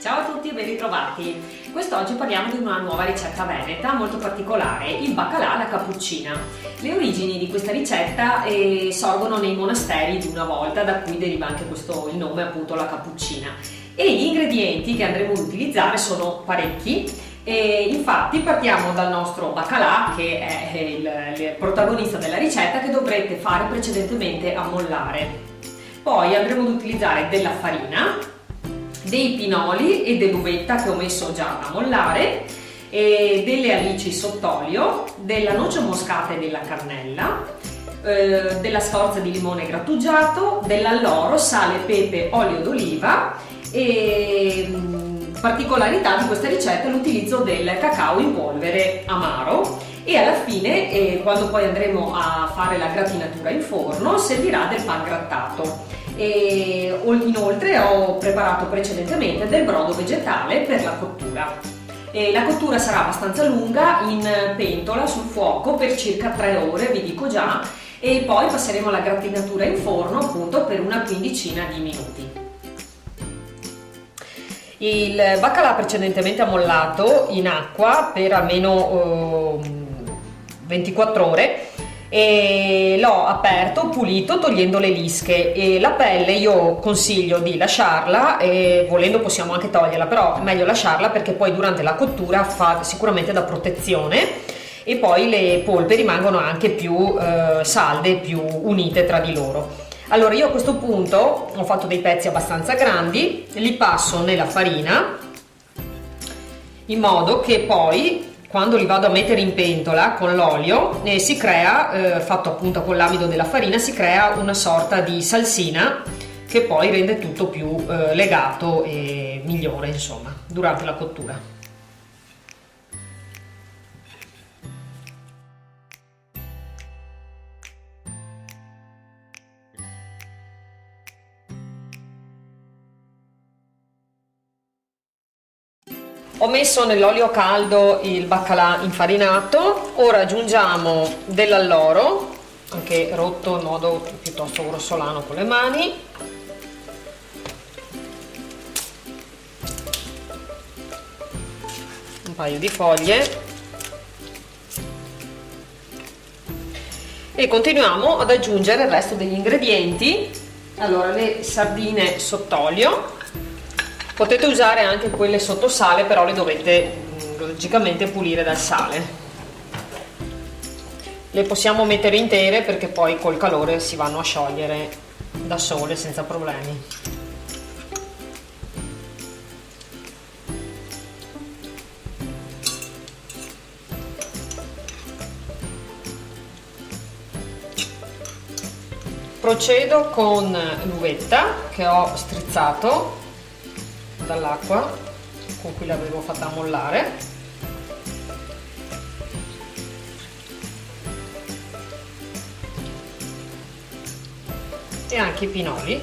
Ciao a tutti e ben ritrovati! Quest'oggi parliamo di una nuova ricetta veneta molto particolare, il baccalà alla cappuccina. Le origini di questa ricetta sorgono nei monasteri di una volta, da cui deriva anche il nome, appunto, la cappuccina. E gli ingredienti che andremo ad utilizzare sono parecchi. Infatti partiamo dal nostro baccalà, che è il protagonista della ricetta, che dovrete fare precedentemente ammollare. Poi andremo ad utilizzare della farina, dei pinoli e dell'uvetta che ho messo già a mollare, e delle alici sott'olio, della noce moscata e della cannella, della scorza di limone grattugiato, dell'alloro, sale, pepe, olio d'oliva. E particolarità di questa ricetta è l'utilizzo del cacao in polvere amaro, e alla fine, quando poi andremo a fare la gratinatura in forno, servirà del pan grattato. E inoltre ho preparato precedentemente del brodo vegetale per la cottura. La cottura sarà abbastanza lunga, in pentola sul fuoco per circa 3 ore, vi dico già, e poi passeremo alla gratinatura in forno, appunto, per una quindicina di minuti. Il baccalà precedentemente ammollato in acqua per almeno 24 ore, e l'ho aperto, pulito, togliendo le lische. E la pelle io consiglio di lasciarla, e volendo possiamo anche toglierla, però è meglio lasciarla perché poi durante la cottura fa sicuramente da protezione, e poi le polpe rimangono anche più salde, più unite tra di loro. Allora io a questo punto ho fatto dei pezzi abbastanza grandi, li passo nella farina in modo che poi, quando li vado a mettere in pentola con l'olio, si crea, fatto appunto con l'amido della farina, si crea una sorta di salsina che poi rende tutto più legato e migliore, insomma, durante la cottura. Ho messo nell'olio caldo il baccalà infarinato, ora aggiungiamo dell'alloro, anche rotto in modo piuttosto grossolano con le mani, un paio di foglie, e continuiamo ad aggiungere il resto degli ingredienti. Allora, le sardine sott'olio. Potete usare anche quelle sotto sale, però le dovete logicamente pulire dal sale. Le possiamo mettere intere perché poi col calore si vanno a sciogliere da sole senza problemi. Procedo con l'uvetta che ho strizzato dall'acqua con cui l'avevo fatta ammollare, e anche i pinoli.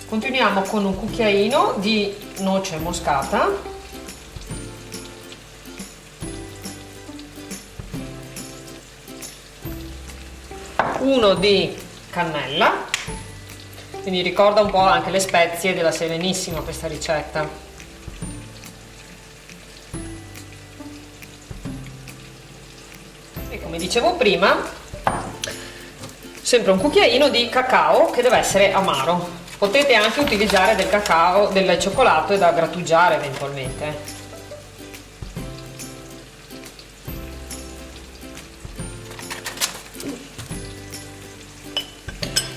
Continuiamo con un cucchiaino di noce moscata, uno di cannella, quindi ricorda un po' anche le spezie della Serenissima questa ricetta, e come dicevo prima sempre un cucchiaino di cacao che deve essere amaro. Potete anche utilizzare del cacao, del cioccolato da grattugiare eventualmente.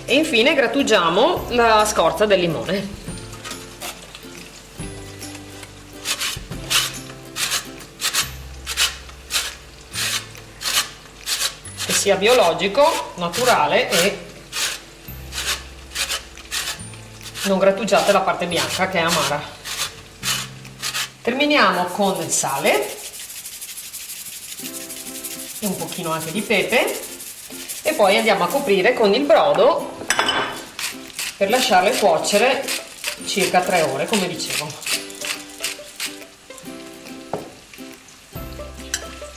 E infine grattugiamo la scorza del limone. Che sia biologico, naturale, e non grattugiate la parte bianca che è amara. Terminiamo con il sale e un pochino anche di pepe, e poi andiamo a coprire con il brodo per lasciarle cuocere circa 3 ore, come dicevo.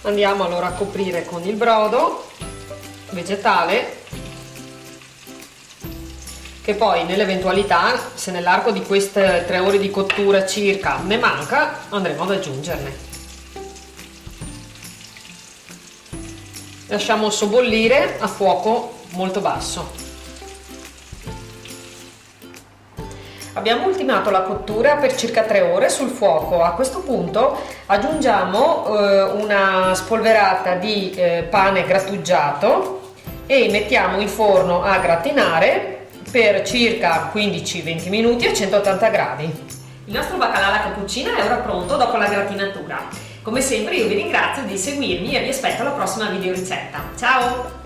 Andiamo allora a coprire con il brodo vegetale che poi nell'eventualità, se nell'arco di queste 3 ore di cottura circa ne manca, andremo ad aggiungerne. Lasciamo sobbollire a fuoco molto basso. Abbiamo ultimato la cottura per circa 3 ore sul fuoco. A questo punto aggiungiamo una spolverata di pane grattugiato e mettiamo in forno a gratinare per circa 15-20 minuti a 180 gradi. Il nostro baccalà alla cappuccina è ora pronto dopo la gratinatura. Come sempre io vi ringrazio di seguirmi e vi aspetto alla prossima video ricetta. Ciao!